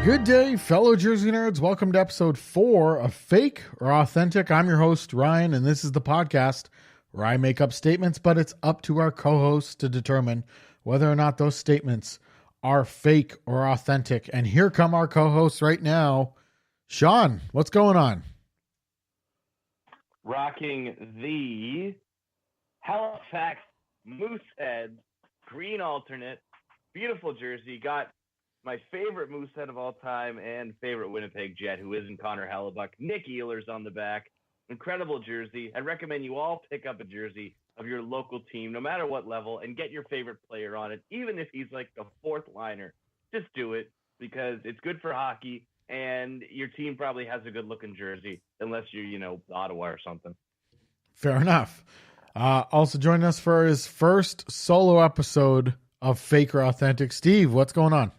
Good day, fellow Jersey nerds. Welcome to episode 4 of Fake or Authentic. I'm your host, Ryan, and this is the podcast where I make up statements, but it's up to our co-hosts to determine whether or not those statements are fake or authentic. And here come our co-hosts right now. Sean, what's going on? Rocking the Halifax Moosehead green alternate, beautiful jersey. Got my favorite Moosehead of all time and favorite Winnipeg Jet, who isn't Connor Hellebuck. Nick Ehlers on the back. Incredible jersey. I'd recommend you all pick up a jersey of your local team, no matter what level, and get your favorite player on it, even if he's like the fourth liner. Just do it because it's good for hockey, and your team probably has a good-looking jersey, unless you're, Ottawa or something. Fair enough. Also joining us for his first solo episode of Fake or Authentic, Steve, what's going on?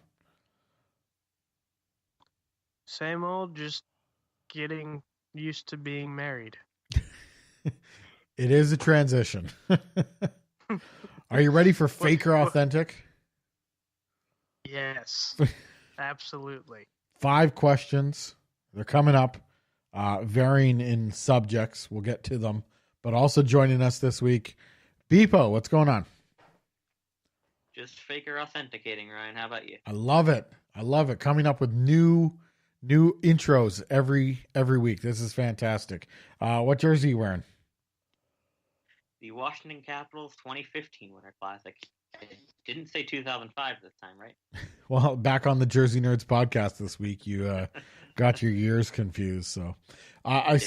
Same old, just getting used to being married. It is a transition. Are you ready for Fake or Authentic? Yes, absolutely. 5 questions. They're coming up, varying in subjects. We'll get to them. But also joining us this week, Beepo, what's going on? Just fake or authenticating, Ryan. How about you? I love it. Coming up with new intros every week. This is fantastic. What jersey are you wearing? The Washington Capitals 2015 Winter Classic. It didn't say 2005 this time, right? Well, back on the Jersey Nerds podcast this week, you got your years confused. So I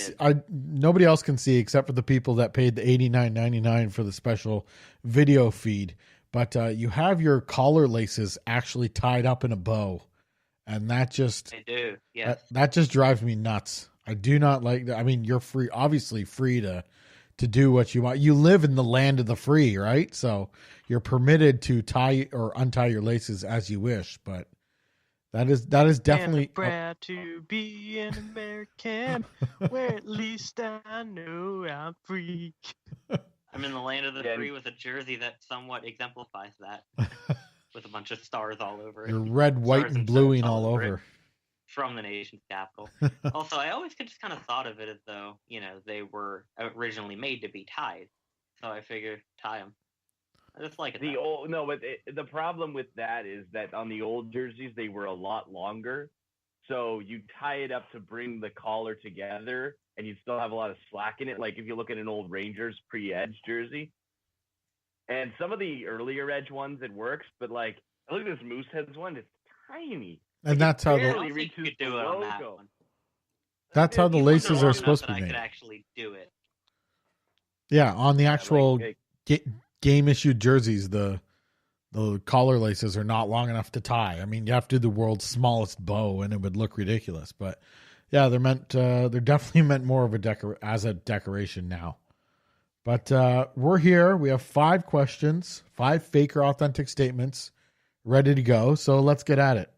nobody else can see except for the people that paid the $89.99 for the special video feed. But you have your collar laces actually tied up in a bow. And that just, I do. Yes. That just drives me nuts. I do not like that. I mean, you're obviously free to do what you want. You live in the land of the free, right? So you're permitted to tie or untie your laces as you wish, but that is definitely proud to be an American, where at least I know I'm free. I'm in the land of the free with a jersey that somewhat exemplifies that. With a bunch of stars all over it. You're red, white, and bluing all over. From the nation's capital. Also, I always just kind of thought of it as though, they were originally made to be tied. So I figured, tie them. I just like it. But the problem with that is that on the old jerseys, they were a lot longer. So you tie it up to bring the collar together, and you still have a lot of slack in it. Like if you look at an old Rangers pre-edge jersey. And some of the earlier edge ones, it works, but like, look at this Mooseheads one; it's tiny, and that's how you could do it on that one. That's how the laces are supposed to be made. I could actually do it. Yeah, on the actual game issued jerseys, the collar laces are not long enough to tie. I mean, you have to do the world's smallest bow, and it would look ridiculous. But yeah, they're definitely meant more of a decoration now. But we're here. We have 5 questions, 5 fake or authentic statements ready to go. So let's get at it.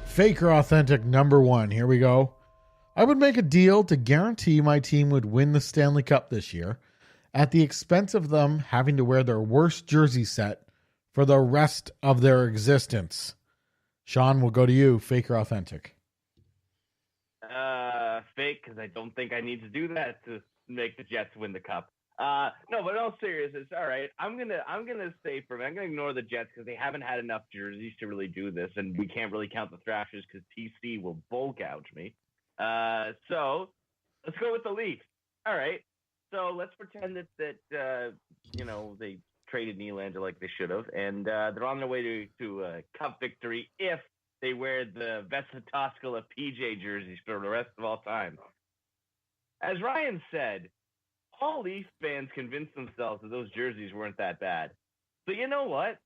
Fake or authentic number 1. Here we go. I would make a deal to guarantee my team would win the Stanley Cup this year at the expense of them having to wear their worst jersey set for the rest of their existence. Sean, we'll go to you. Fake or authentic? Fake, because I don't think I need to do that to make the Jets win the cup. No, but in all seriousness, all right. I'm gonna say I'm gonna ignore the Jets because they haven't had enough jerseys to really do this, and we can't really count the Thrashers because TC will bull gouge me. So let's go with the Leafs. All right. So let's pretend that they traded Nylander like they should have, and they're on their way to a cup victory if they wear the Vesatoskala PJ jerseys for the rest of all time. As Ryan said, all Leaf fans convinced themselves that those jerseys weren't that bad. So you know what?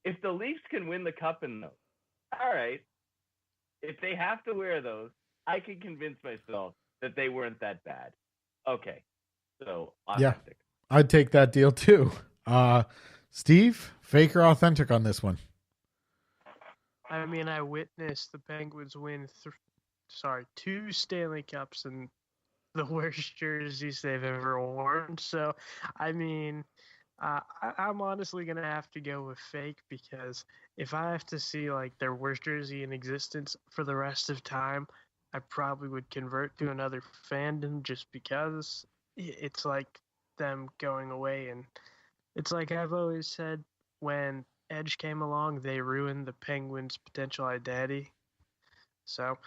If the Leafs can win the cup in those, all right. If they have to wear those, I can convince myself that they weren't that bad. Okay. So authentic. Yeah, I'd take that deal too. Steve, fake or authentic on this one? I mean, I witnessed the Penguins win 2 Stanley Cups and the worst jerseys they've ever worn. So, I mean, I'm honestly gonna have to go with fake, because if I have to see like their worst jersey in existence for the rest of time, I probably would convert to another fandom, just because it's like them going away. And it's like I've always said, when Edge came along, they ruined the Penguins' potential identity. So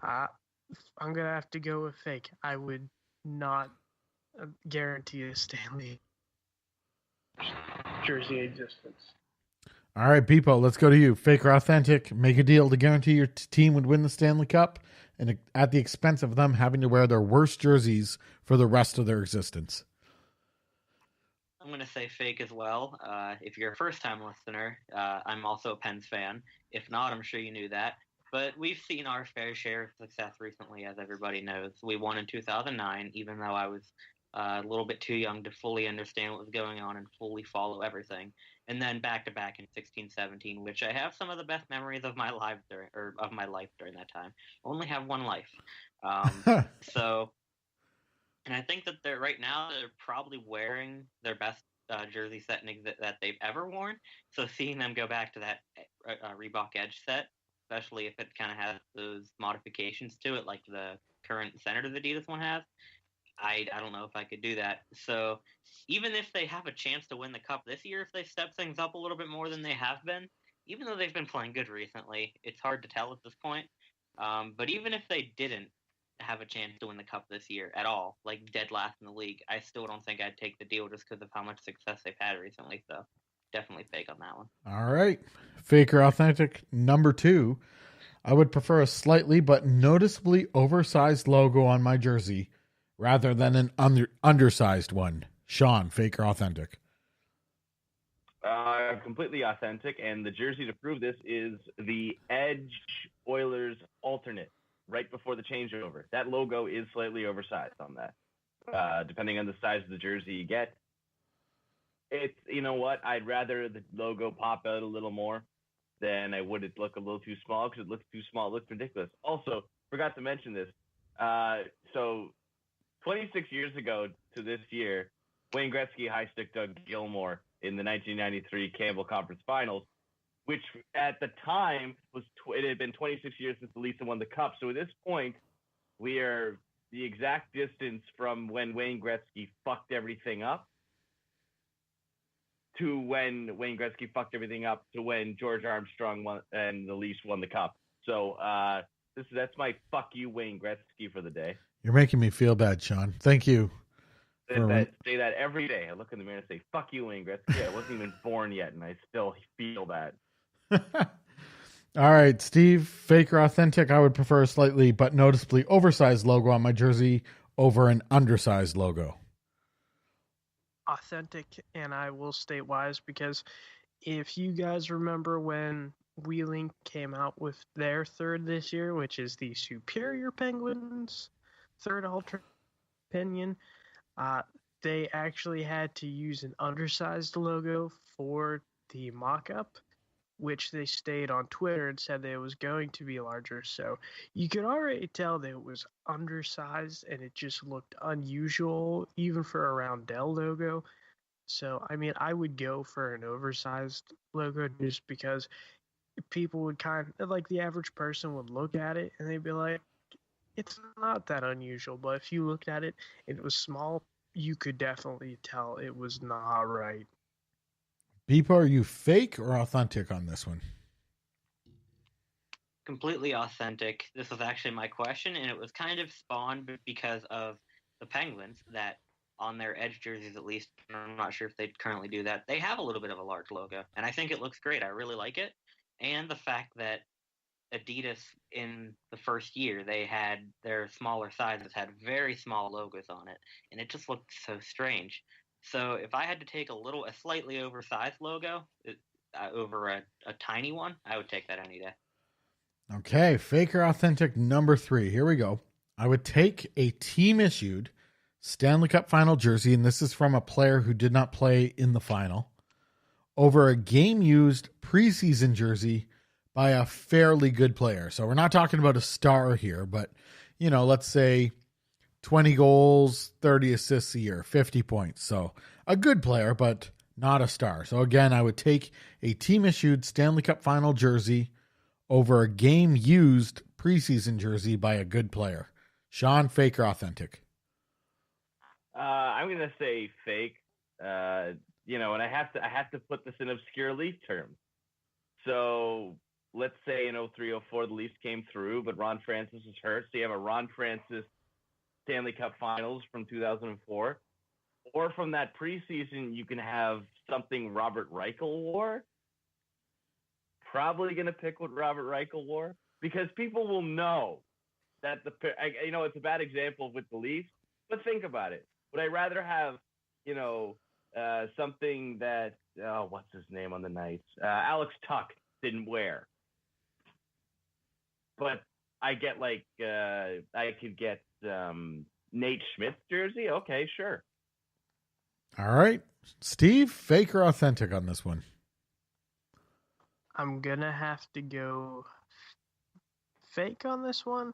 uh, I'm gonna have to go with fake. I would not guarantee a Stanley jersey existence. All right, Beepo, let's go to you. Fake or authentic? Make a deal to guarantee your team would win the Stanley Cup, and at the expense of them having to wear their worst jerseys for the rest of their existence. I'm going to say fake as well. If you're a first-time listener, I'm also a Pens fan. If not, I'm sure you knew that. But we've seen our fair share of success recently, as everybody knows. We won in 2009, even though I was a little bit too young to fully understand what was going on and fully follow everything. And then back-to-back in 16-17, which I have some of the best memories of my life during that time. I only have one life. And I think that right now they're probably wearing their best jersey set that they've ever worn. So seeing them go back to that Reebok Edge set, especially if it kind of has those modifications to it, like the current Senator's Adidas one has, I don't know if I could do that. So even if they have a chance to win the Cup this year, if they step things up a little bit more than they have been, even though they've been playing good recently, it's hard to tell at this point. But even if they didn't have a chance to win the Cup this year at all, like dead last in the league, I still don't think I'd take the deal just because of how much success they've had recently. So definitely fake on that one. All right. Fake or authentic? Number 2, I would prefer a slightly but noticeably oversized logo on my jersey rather than an undersized one. Sean, fake or authentic? Completely authentic, and the jersey to prove this is the Edge Oilers alternate right before the changeover. That logo is slightly oversized on that. Depending on the size of the jersey you get, it's, you know what, I'd rather the logo pop out a little more than I would it look a little too small, because it looks too small. It looks ridiculous. Also, forgot to mention this. So 26 years ago to this year, Wayne Gretzky high-stick Doug Gilmour in the 1993 Campbell Conference Finals, which at the time it had been 26 years since the Leafs won the Cup. So at this point, we are the exact distance from when Wayne Gretzky fucked everything up to when Wayne Gretzky fucked everything up to when George Armstrong won and the Leafs won the Cup. So that's my fuck you, Wayne Gretzky, for the day. You're making me feel bad, Sean. Thank you. Say that every day. I look in the mirror and say, fuck you, Wayne Gretzky. I wasn't even born yet, and I still feel bad. All right, Steve, fake or authentic? I would prefer a slightly but noticeably oversized logo on my jersey over an undersized logo. Authentic, and I will state wise, because if you guys remember when Wheeling came out with their third this year, which is the Superior Penguins third alternate opinion, they actually had to use an undersized logo for the mock-up, which they stayed on Twitter and said that it was going to be larger. So you could already tell that it was undersized, and it just looked unusual, even for a Roundel logo. So, I mean, I would go for an oversized logo just because people would kind of, like, the average person would look at it and they'd be like, it's not that unusual. But if you looked at it and it was small, you could definitely tell it was not right. Beepo, are you fake or authentic on this one? Completely authentic. This was actually my question, and it was kind of spawned because of the Penguins, that on their Edge jerseys, at least, and I'm not sure if they currently do that, they have a little bit of a large logo, and I think it looks great. I really like it. And the fact that Adidas, in the first year, they had their smaller sizes had very small logos on it, and it just looked so strange. So if I had to take a slightly oversized logo over a tiny one, I would take that any day. Okay, fake or authentic number 3. Here we go. I would take a team-issued Stanley Cup final jersey, and this is from a player who did not play in the final, over a game-used preseason jersey by a fairly good player. So we're not talking about a star here, but, you know, let's say 20 goals, 30 assists a year, 50 points. So a good player, but not a star. So again, I would take a team-issued Stanley Cup Final jersey over a game-used preseason jersey by a good player. Sean, fake or authentic? I'm gonna say fake. And I have to put this in obscure Leaf terms. So let's say in 03-04 the Leafs came through, but Ron Francis is hurt. So you have a Ron Francis Stanley Cup Finals from 2004, or from that preseason you can have something Robert Reichel wore. Probably gonna pick what Robert Reichel wore because people will know that it's a bad example with the Leafs, but think about it. Would I rather have, something that, what's his name on the Knights? Alex Tuck didn't wear. But I could get Nate Schmidt's jersey. Okay, sure. All right. Steve, fake or authentic on this one? I'm going to have to go fake on this one.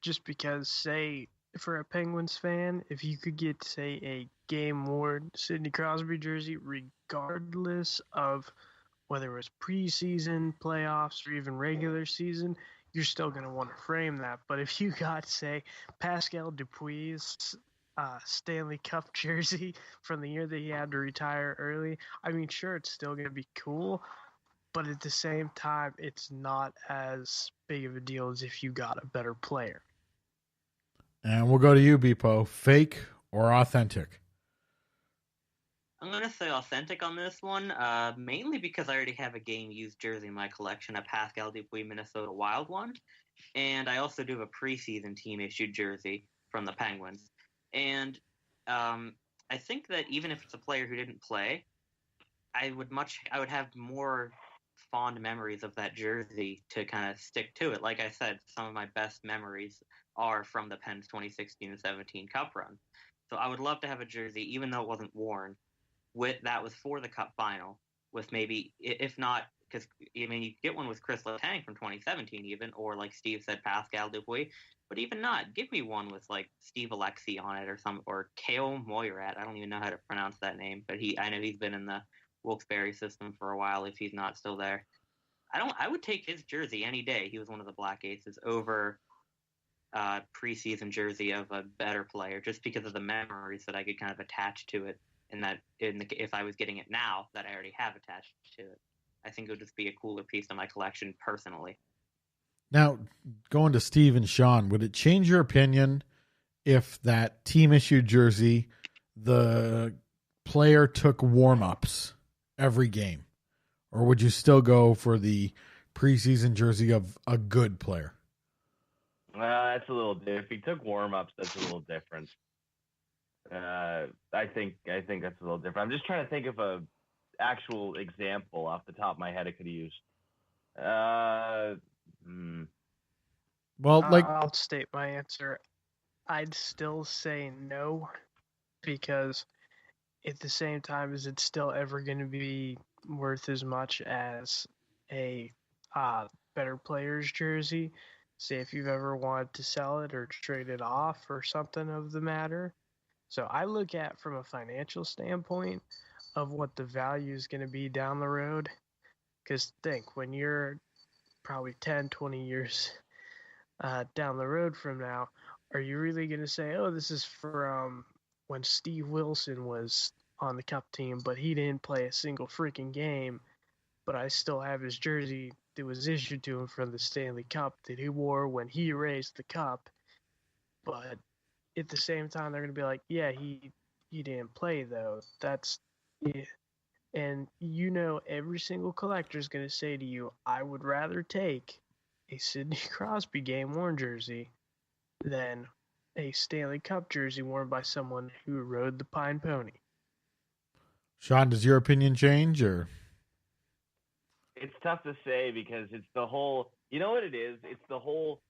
Just because, say, for a Penguins fan, if you could get, say, a game-worn Sidney Crosby jersey, regardless of whether it was preseason, playoffs, or even regular season, you're still going to want to frame that. But if you got, say, Pascal Dupuis's Stanley Cup jersey from the year that he had to retire early, I mean, sure, it's still going to be cool, but at the same time, it's not as big of a deal as if you got a better player. And we'll go to you, Beepo. Fake or authentic? I'm going to say authentic on this one, mainly because I already have a game-used jersey in my collection, a Pascal Dupuis Minnesota Wild one, and I also do have a preseason team-issued jersey from the Penguins. And I think that even if it's a player who didn't play, I would have more fond memories of that jersey to kind of stick to it. Like I said, some of my best memories are from the Pens 2016 and 17 Cup run. So I would love to have a jersey, even though it wasn't worn, that was for the Cup final, with maybe, if not, because you get one with Chris Letang from 2017 even, or like Steve said, Pascal Dupuis, but even not, give me one with like Steve Alexi on it or Kale Moirat. I don't even know how to pronounce that name, but I know he's been in the Wilkes-Barre system for a while if he's not still there. I would take his jersey any day. He was one of the Black Aces over preseason jersey of a better player, just because of the memories that I could kind of attach to it. If I was getting it now that I already have attached to it, I think it would just be a cooler piece of my collection personally. Now, going to Steve and Sean, would it change your opinion if that team issued jersey, the player took warm-ups every game? Or would you still go for the preseason jersey of a good player? That's a little different. If he took warm-ups, that's a little different. I think that's a little different. I'm just trying to think of a actual example off the top of my head I could use. Well, I'll state my answer. I'd still say no, because at the same time, is it still ever going to be worth as much as a better player's jersey? Say if you've ever wanted to sell it or trade it off or something of the matter. So I look at from a financial standpoint of what the value is going to be down the road. Because think, when you're probably 10, 20 years down the road from now, are you really going to say, oh, this is from when Steve Wilson was on the Cup team, but he didn't play a single freaking game, but I still have his jersey that was issued to him from the Stanley Cup that he wore when he raised the Cup. But at the same time, they're going to be like, yeah, he didn't play, though. That's yeah. And every single collector is going to say to you, I would rather take a Sidney Crosby game-worn jersey than a Stanley Cup jersey worn by someone who rode the Pine Pony. Sean, does your opinion change, or? It's tough to say because it's the whole, you know what it is? It's the whole,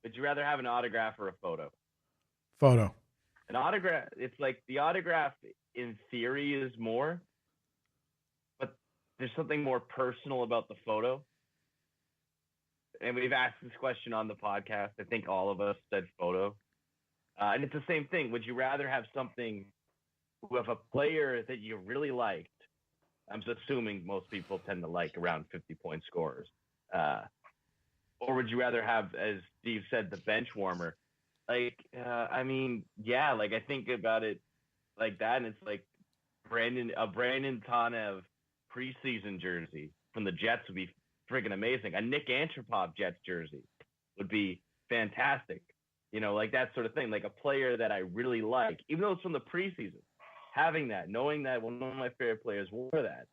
would you rather have an autograph or a photo? Photo. An autograph, it's like the autograph in theory is more, but there's something more personal about the photo. And we've asked this question on the podcast. I think all of us said photo. And it's the same thing. Would you rather have something who have a player that you really liked. I'm assuming most people tend to like around 50-point scorers. Or would you rather have, as Steve said, the bench warmer? Like, I mean, yeah, like I think about it like that, and it's like Brandon Tanev preseason jersey from the Jets would be friggin' amazing. A Nick Antropov Jets jersey would be fantastic. You know, like that sort of thing. Like a player that I really like, even though it's from the preseason. Having that, knowing that one of my favorite players wore that,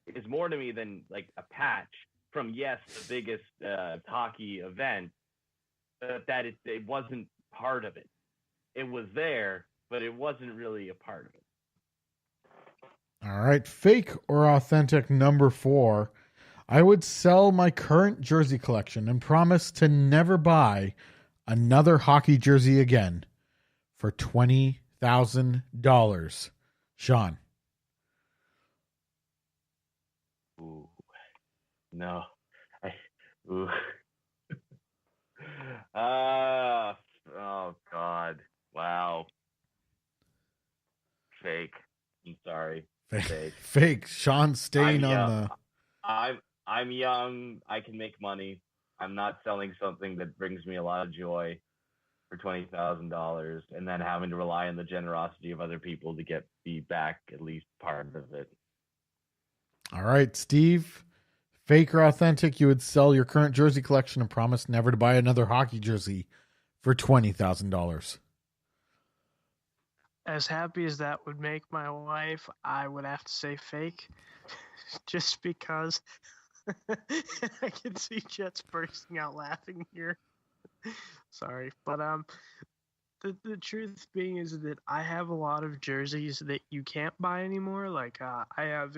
is more to me than like a patch from, yes, the biggest hockey event, that it wasn't part of it. It was there, but it wasn't really a part of it. All right. Fake or authentic number 4. I would sell my current jersey collection and promise to never buy another hockey jersey again for $20,000. Sean. Ooh. No. Ooh. Oh God. Wow. Fake. I'm sorry. Fake. Fake. Sean staying on the. I'm young. I can make money. I'm not selling something that brings me a lot of joy for $20,000 and then having to rely on the generosity of other people to get me back at least part of it. All right, Steve. Fake or authentic, you would sell your current jersey collection and promise never to buy another hockey jersey for $20,000. As happy as that would make my wife, I would have to say fake, just because I can see Jets bursting out laughing here. Sorry, but the truth being is that I have a lot of jerseys that you can't buy anymore. Like I have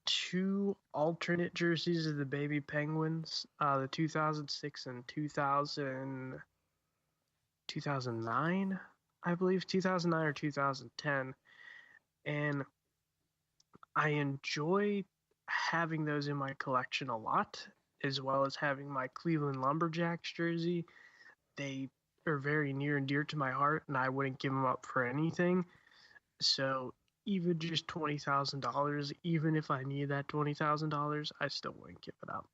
2 alternate jerseys of the baby Penguins, the 2006 and 2009, I believe, 2009 or 2010. And I enjoy having those in my collection a lot, as well as having my Cleveland Lumberjacks jersey. They are very near and dear to my heart, and I wouldn't give them up for anything. So even just $20,000, even if I need that $20,000, I still wouldn't give it up.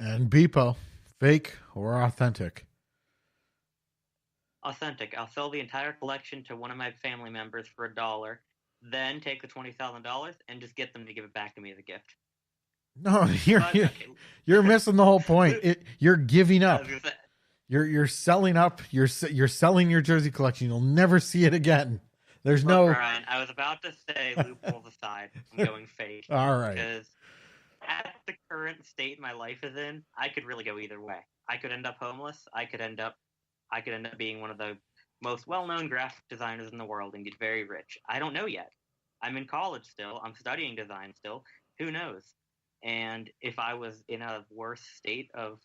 And Beepo, fake or authentic? Authentic. I'll sell the entire collection to one of my family members for $1, then take the $20,000 and just get them to give it back to me as a gift. No, you're missing the whole point. You're giving up. You're selling up. You're selling your jersey collection. You'll never see it again. There's no. Ryan, I was about to say loopholes aside. I'm going fake. All right. Because at the current state my life is in, I could really go either way. I could end up homeless. I could end up being one of the most well-known graphic designers in the world and get very rich. I don't know yet. I'm in college still. I'm studying design still. Who knows? And if I was in a worse state of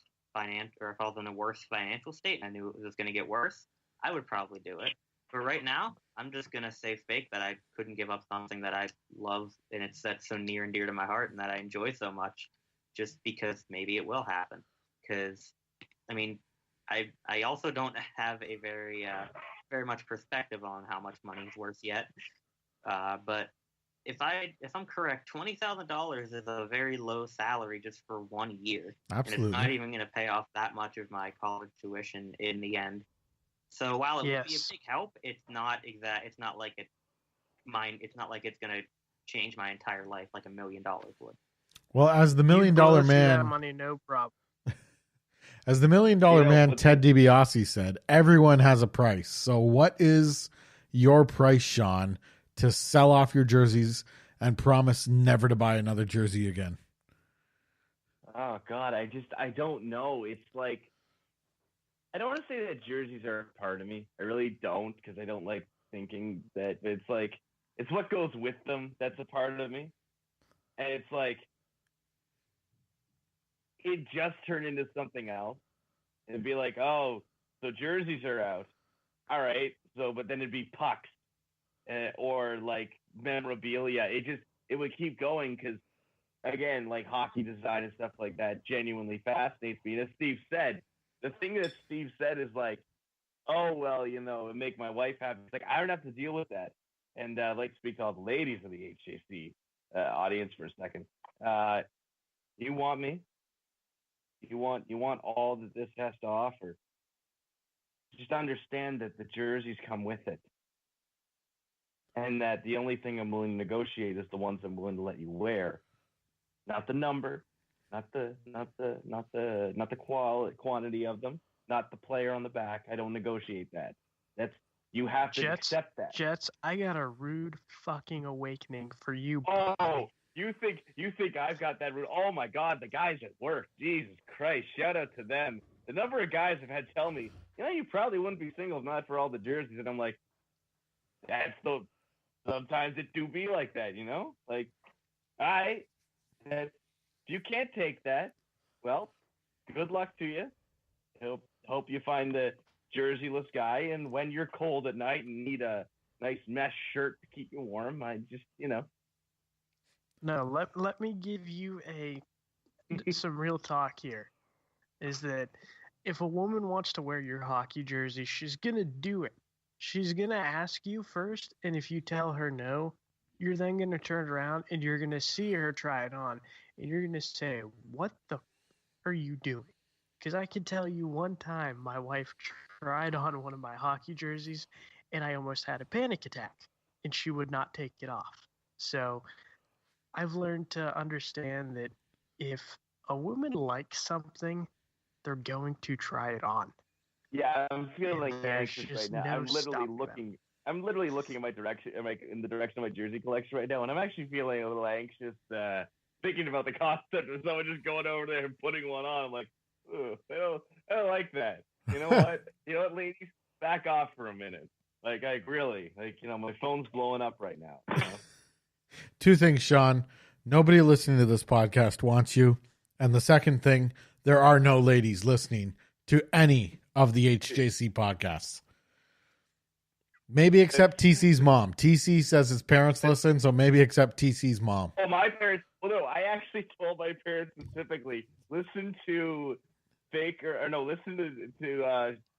or if I was in a worse financial state and I knew it was going to get worse, I would probably do it. But right now, I'm just going to say fake that I couldn't give up something that I love and it's that's so near and dear to my heart and that I enjoy so much, just because maybe it will happen. Because, I mean, I also don't have a very much perspective on how much money is worth yet. But if I'm correct, $20,000 is a very low salary just for 1 year. Absolutely. And it's not even going to pay off that much of my college tuition in the end. So while it would be a big help, it's not like it's going to change my entire life like $1 million would. Well, as the $1 million man, that money, no problem. As the $1 million man, Ted DiBiase said, everyone has a price. So what is your price, Sean, to sell off your jerseys and promise never to buy another jersey again? Oh God, I don't know. It's like, I don't want to say that jerseys are a part of me. I really don't, because I don't like thinking that. But it's like, it's what goes with them that's a part of me. And it's like, it just turned into something else. It'd be like, oh, so jerseys are out. All right. So, but then it'd be pucks or like memorabilia. It would keep going because, again, like hockey design and stuff like that genuinely fascinates me. And as Steve said, the thing that Steve said is like, oh, well, it make my wife happy. It's like, I don't have to deal with that. and I'd like to speak to all the ladies of the HJC audience for a second. You want me? You want all that this has to offer? Just understand that the jerseys come with it, and that the only thing I'm willing to negotiate is the ones I'm willing to let you wear, not the number, not the quantity of them, not the player on the back. I don't negotiate that. That's you have to accept that. Jets, I got a rude fucking awakening for you. Oh, buddy. You think I've got that rude? Oh my God, the guys at work. Jesus Christ, shout out to them. The number of guys have had tell me, you probably wouldn't be single if not for all the jerseys, and I'm like, sometimes it do be like that, Like, if you can't take that, well, good luck to you. Hope you find the jerseyless guy, and when you're cold at night and need a nice mesh shirt to keep you warm, I just, No, let me give you some real talk here. Is that if a woman wants to wear your hockey jersey, she's gonna do it. She's gonna ask you first, and if you tell her no, you're then gonna turn around and you're gonna see her try it on, and you're gonna say, "What the are you doing?" Because I can tell you one time my wife tried on one of my hockey jerseys, and I almost had a panic attack, and she would not take it off. So I've learned to understand that if a woman likes something, they're going to try it on. Yeah, I'm feeling anxious just right now. no I'm literally looking in my direction, in the direction of my jersey collection right now, and I'm actually feeling a little anxious, thinking about the concept of someone just going over there and putting one on. I'm like, I don't like that. You know what? Ladies, back off for a minute. Like, my phone's blowing up right now. Two things, Sean. Nobody listening to this podcast wants you. And the second thing, there are no ladies listening to any of the HJC podcasts. Maybe except TC's mom. TC says his parents listen, so maybe except TC's mom. Oh, my parents. Well, no, I actually told my parents specifically, listen to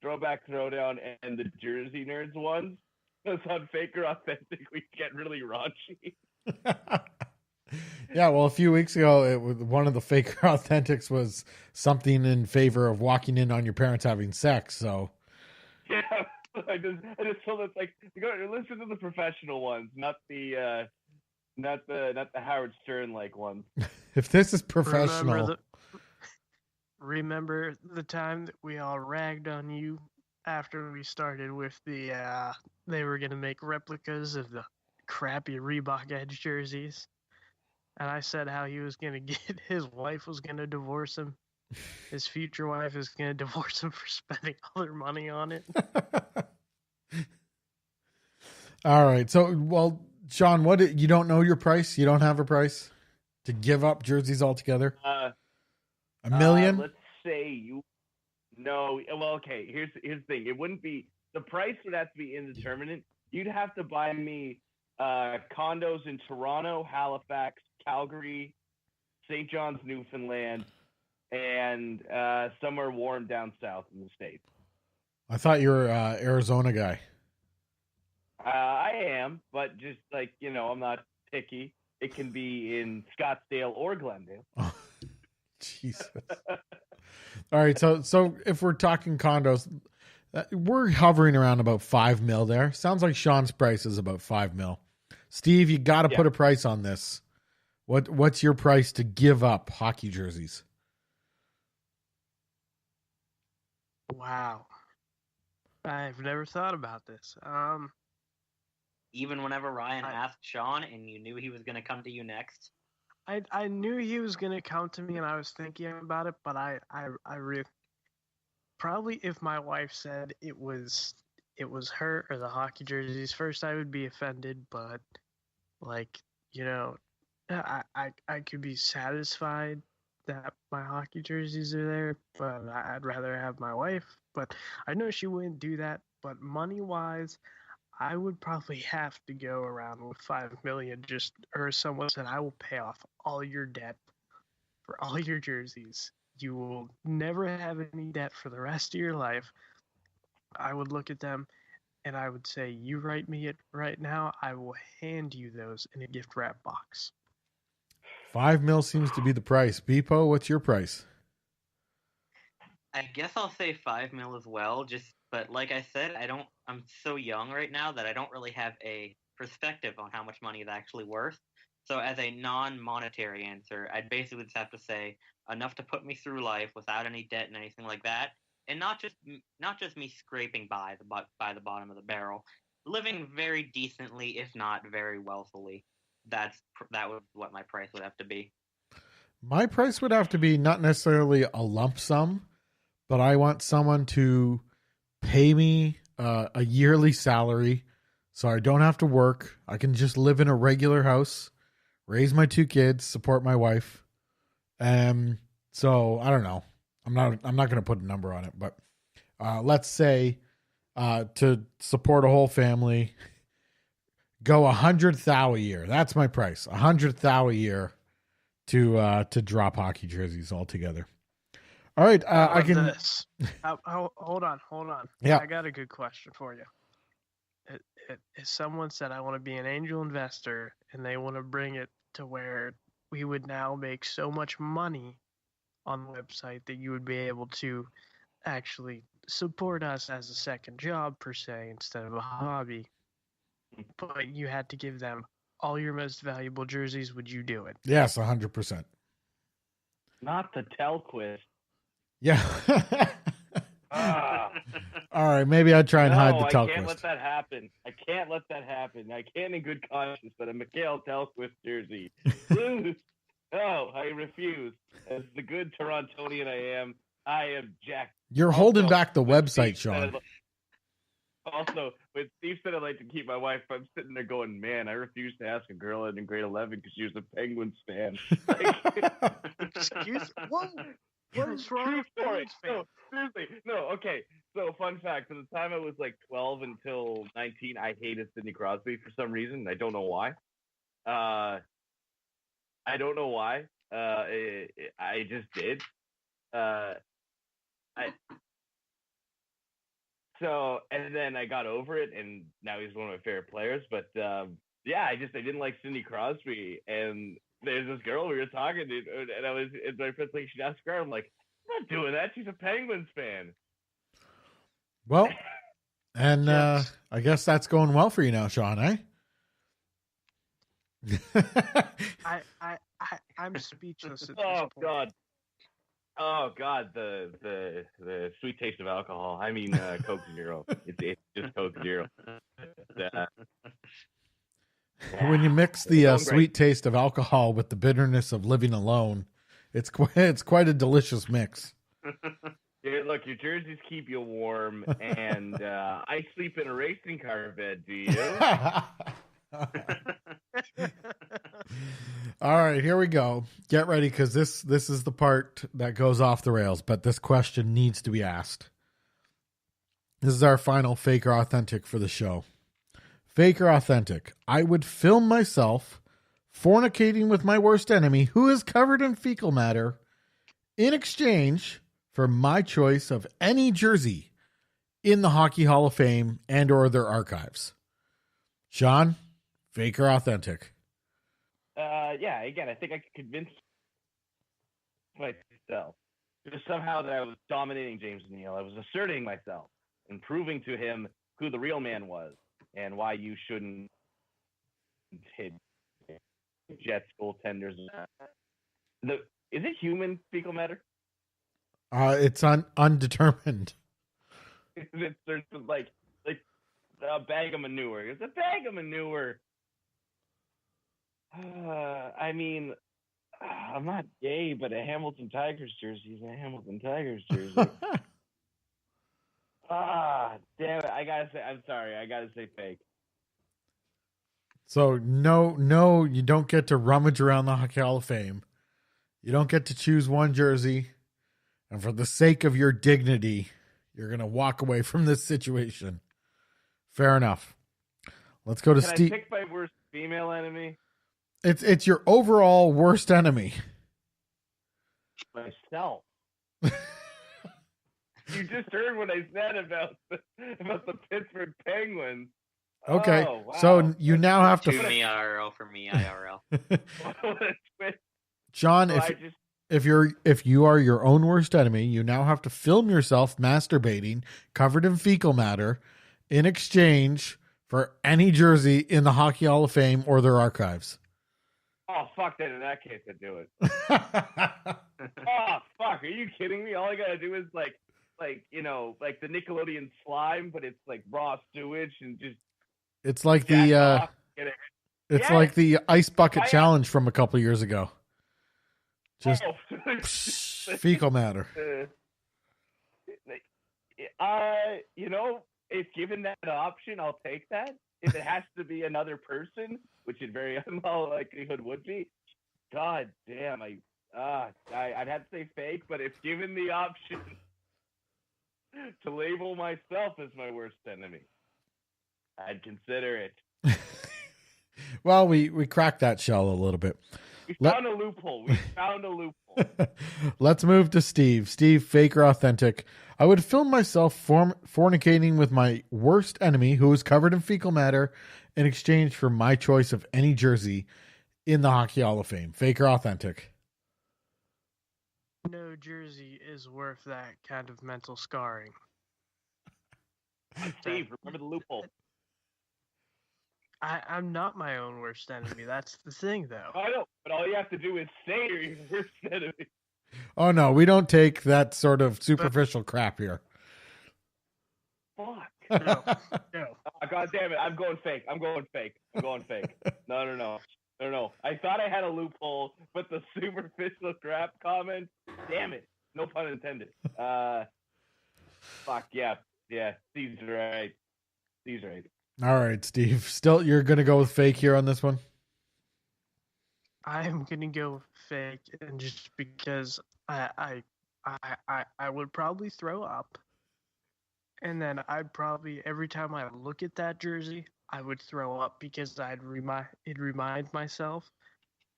Throwback Throwdown and the Jersey Nerds ones. Because on Fake or Authentic, we get really raunchy. Yeah, well, a few weeks ago, one of the Fake or Authentics was something in favor of walking in on your parents having sex. So, yeah, I just told them, like, listen to the professional ones, not the Howard Stern like ones. If this is professional, remember the time that we all ragged on you after we started with they were gonna make replicas of the crappy Reebok Edge jerseys. And I said how he was going to get his wife was going to divorce him. His future wife is going to divorce him for spending all their money on it. All right. So, well, Sean, you don't know your price? You don't have a price to give up jerseys altogether? $1 million? Let's say no. Well, okay. Here's the thing. It wouldn't be, the price would have to be indeterminate. You'd have to buy me condos in Toronto, Halifax, Calgary, St. John's, Newfoundland, and somewhere warm down south in the States. I thought you were an Arizona guy. I am, but just like, I'm not picky. It can be in Scottsdale or Glendale. Oh, Jesus. All right, so if we're talking condos, we're hovering around about $5 million there. Sounds like Sean's price is about $5 million. Steve, you got to put a price on this. What's your price to give up hockey jerseys? Wow. I've never thought about this. Even whenever Ryan asked Sean and you knew he was going to come to you next? I knew he was going to come to me and I was thinking about it, but I probably if my wife said it was her or the hockey jerseys first, I would be offended, but I could be satisfied that my hockey jerseys are there, but I'd rather have my wife. But I know she wouldn't do that. But money-wise, I would probably have to go around with $5 million. Or someone said, I will pay off all your debt for all your jerseys. You will never have any debt for the rest of your life. I would look at them and I would say, you write me it right now, I will hand you those in a gift wrap box. $5 million seems to be the price. Beepo, what's your price? I guess I'll say 5 mil as well. But like I said, I'm so young right now that I don't really have a perspective on how much money is actually worth. So as a non-monetary answer, I'd basically just have to say enough to put me through life without any debt and anything like that, and not just me scraping by the bottom of the barrel, living very decently, if not very wealthily. That was what my price would have to be. My price would have to be not necessarily a lump sum, but I want someone to pay me a yearly salary so I don't have to work. I can just live in a regular house, raise my 2 kids, support my wife. So I don't know. I'm not going to put a number on it, but let's say to support a whole family, go 100,000 a year. That's my price. 100,000 a year to drop hockey jerseys altogether. All right, I can. This. Hold on. Yeah, I got a good question for you. If someone said, I want to be an angel investor, and they want to bring it to where we would now make so much money on the website that you would be able to actually support us as a second job, per se, instead of a hobby, but you had to give them all your most valuable jerseys, would you do it? Yes, 100%. Not the Telquist. Yeah. All right, maybe I'd try and hide the Telquist. I can't let that happen. I can't in good conscience that a MacLeod Telquist jersey. No, I refuse. As the good Torontonian I am jacked. You're holding back the website, Sean. Also, when Steve said I'd like to keep my wife, I'm sitting there going, man, I refuse to ask a girl in grade 11 because she was a Penguins fan. Excuse me? Whoa. What is wrong with Penguins fans? No, seriously. No, okay. So, fun fact. From the time I was like 12 until 19, I hated Sidney Crosby for some reason. I don't know why. I just did. So, and then I got over it, and now he's one of my favorite players. But yeah, I didn't like Sidney Crosby, and there's this girl we were talking to, and my friend's like, you should ask her. I'm like, I'm not doing that. She's a Penguins fan. Well, and I guess that's going well for you now, Sean, eh? I'm speechless at this point. God. Oh God, the sweet taste of alcohol. I mean, Coke Zero. It's just Coke Zero. When you mix the sweet taste of alcohol with the bitterness of living alone, it's quite a delicious mix. Yeah, look, your jerseys keep you warm, and I sleep in a racing car bed. Do you? All right, here we go. Get ready, because this is the part that goes off the rails, but this question needs to be asked. This is our final fake or authentic for the show. Fake or authentic? I would film myself fornicating with my worst enemy, who is covered in fecal matter, in exchange for my choice of any jersey in the Hockey Hall of Fame and or their archives. Sean, fake or authentic? Yeah, again, I think I could convince myself just somehow that I was dominating James Neal. I was asserting myself and proving to him who the real man was and why you shouldn't hit Jets goaltenders. Is it human fecal matter? It's undetermined. There's like a bag of manure. It's a bag of manure. I mean, I'm not gay, but a Hamilton Tigers jersey is a Hamilton Tigers jersey. Damn it! I'm sorry. I gotta say fake. So no, you don't get to rummage around the Hockey Hall of Fame. You don't get to choose one jersey, and for the sake of your dignity, you're gonna walk away from this situation. Fair enough. Let's go to Steve. Can I pick my worst female enemy? It's your overall worst enemy. Myself. You just heard what I said about the Pittsburgh Penguins. Okay, Oh, wow. so you now have to. To me IRL, for me IRL. What a twist. John, So if you are your own worst enemy, you now have to film yourself masturbating, covered in fecal matter, in exchange for any jersey in the Hockey Hall of Fame or their archives. Oh, fuck that. In that case, I'd do it. Oh, fuck. Are you kidding me? All I got to do is, like the Nickelodeon slime, but it's like raw sewage and just. It's like like the ice bucket challenge from a couple years ago. Just fecal matter. If given that option, I'll take that. If it has to be another person, which it very all likelihood would be, god damn, I'd have to say fake. But if given the option to label myself as my worst enemy, I'd consider it. Well, we cracked that shell a little bit. We found a loophole. Let's move to Steve. Steve, fake or authentic? I would film myself fornicating with my worst enemy who is covered in fecal matter in exchange for my choice of any jersey in the Hockey Hall of Fame. Fake or authentic? No jersey is worth that kind of mental scarring. Steve, remember the loophole. I'm not my own worst enemy. That's the thing, though. I know, but all you have to do is say you're your worst enemy. Oh, no, we don't take that sort of superficial crap here. Fuck. No. Oh, God damn it. I'm going fake. No. I thought I had a loophole, but the superficial crap comment, damn it. No pun intended. Fuck, yeah. Yeah, Steve's right. All right, Steve. Still, you're going to go with fake here on this one? I'm going to go fake, and just because I would probably throw up. And then I'd probably, every time I look at that jersey, I would throw up because it'd remind myself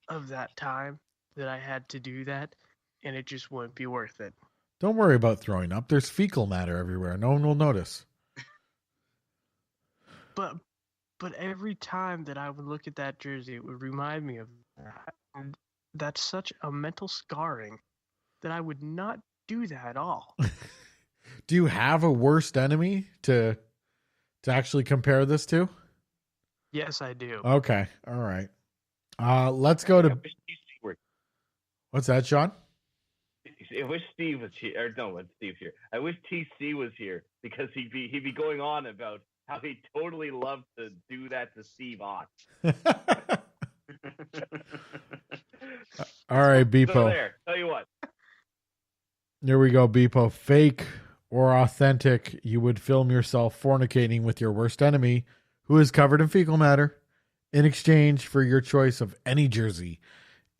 of that time that I had to do that, and it just wouldn't be worth it. Don't worry about throwing up. There's fecal matter everywhere. No one will notice. But every time that I would look at that jersey, it would remind me of that. And that's such a mental scarring that I would not do that at all. Do you have a worst enemy to actually compare this to? Yes, I do. Okay. All right. Let's go to... What's that, Sean? I wish Steve was here. Or no, Steve's here. I wish TC was here because he'd be going on about how he totally loved to do that to Steve Ott. All right, Beepo. So there, tell you what. Here we go, Beepo. Fake or authentic, you would film yourself fornicating with your worst enemy who is covered in fecal matter in exchange for your choice of any jersey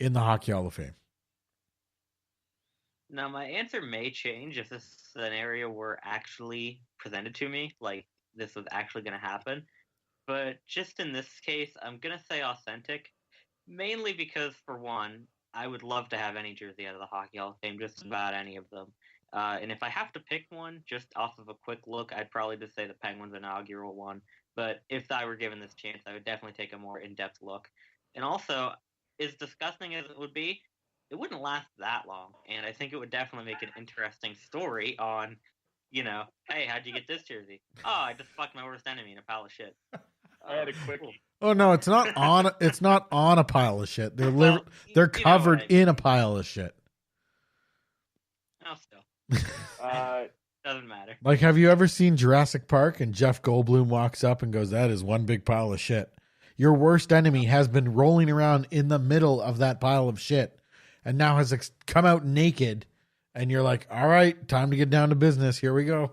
in the Hockey Hall of Fame. Now, my answer may change if this scenario were actually presented to me, like this was actually going to happen. But just in this case, I'm going to say authentic, mainly because, for one, I would love to have any jersey out of the Hockey Hall of Fame, just about any of them. And if I have to pick one, just off of a quick look, I'd probably just say the Penguins' inaugural one. But if I were given this chance, I would definitely take a more in-depth look. And also, as disgusting as it would be, it wouldn't last that long. And I think it would definitely make an interesting story on, hey, how'd you get this jersey? Oh, I just fucked my worst enemy in a pile of shit. I had a quickie. Oh no, it's not on. It's not on a pile of shit. They're covered in a pile of shit. Oh, still. Doesn't matter. Like, have you ever seen Jurassic Park and Jeff Goldblum walks up and goes, "That is one big pile of shit." Your worst enemy has been rolling around in the middle of that pile of shit, and now has come out naked. And you're like, "All right, time to get down to business. Here we go.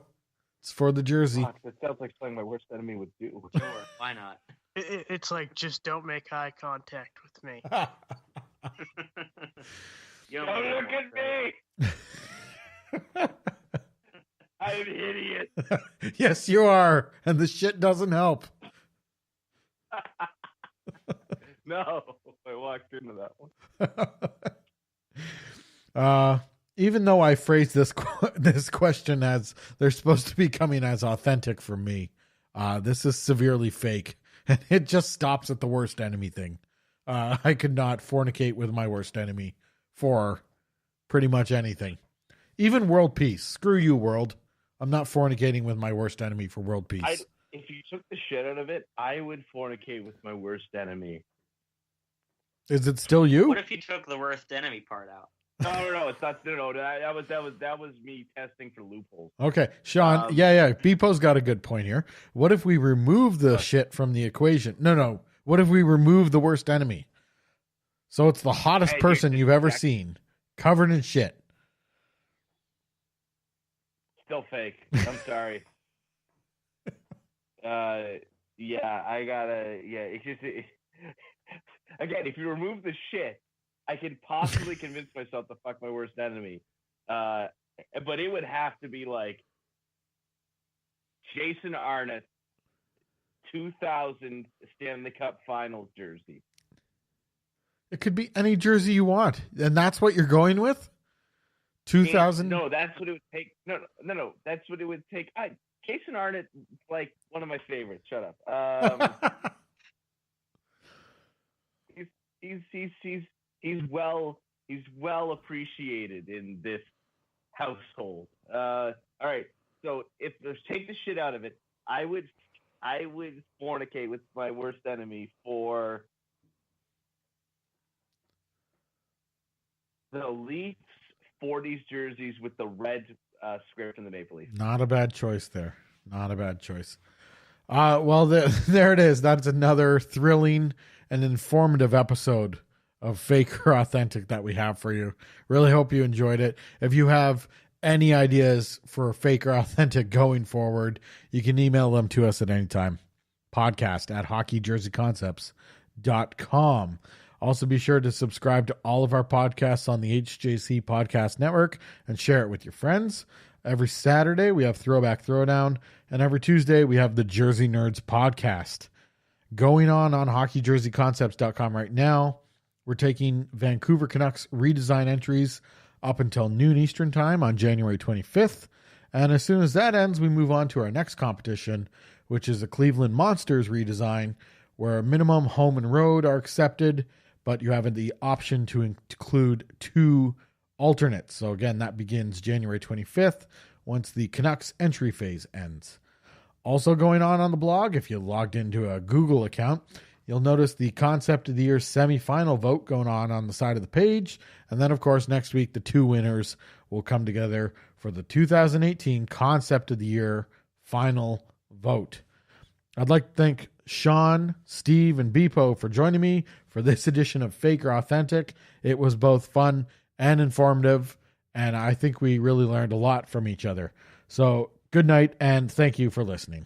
It's for the jersey." Fuck, that sounds like something my worst enemy would do. Sure, why not? It's like, just don't make eye contact with me. Don't look at me! I'm an idiot. Yes, you are. And the shit doesn't help. No, I walked into that one. Even though I phrased this question as they're supposed to be coming as authentic for me, this is severely fake, and it just stops at the worst enemy thing. I could not fornicate with my worst enemy for pretty much anything, even world peace. Screw you, world. I'm not fornicating with my worst enemy for world peace. If you took the shit out of it, I would fornicate with my worst enemy. Is it still you? What if you took the worst enemy part out? No, it's not. No, that was me testing for loopholes. Okay, Sean. Yeah. Beepo's got a good point here. What if we remove the shit from the equation? No. What if we remove the worst enemy? So it's the hottest person you've ever seen, covered in shit. Still fake. I'm sorry. I gotta. Yeah, it's just. Again, if you remove the shit, I could possibly convince myself to fuck my worst enemy. But it would have to be like Jason Arnott 2000 Stanley Cup Finals jersey. It could be any jersey you want. And that's what you're going with? 2000? No, that's what it would take. No. That's what it would take. Jason Arnott, like one of my favorites. Shut up. He's well appreciated in this household. All right. So if there's take the shit out of it, I would fornicate with my worst enemy for the Leafs 40s jerseys with the red script in the Maple Leaf. Not a bad choice there. Not a bad choice. Well, there it is. That's another thrilling and informative episode of Fake or Authentic that we have for you. Really hope you enjoyed it. If you have any ideas for Fake or Authentic going forward, you can email them to us at any time. podcast@hockeyjerseyconcepts.com. Also, be sure to subscribe to all of our podcasts on the HJC Podcast Network and share it with your friends. Every Saturday, we have Throwback Throwdown, and every Tuesday, we have the Jersey Nerds Podcast. Going on hockeyjerseyconcepts.com right now, we're taking Vancouver Canucks redesign entries up until noon Eastern time on January 25th. And as soon as that ends, we move on to our next competition, which is the Cleveland Monsters redesign, where minimum home and road are accepted, but you have the option to include 2 alternates. So again, that begins January 25th once the Canucks entry phase ends. Also going on the blog, if you logged into a Google account, you'll notice the Concept of the Year semifinal vote going on the side of the page. And then, of course, next week, the 2 winners will come together for the 2018 Concept of the Year final vote. I'd like to thank Sean, Steve, and Beepo for joining me for this edition of Fake or Authentic. It was both fun and informative, and I think we really learned a lot from each other. So good night, and thank you for listening.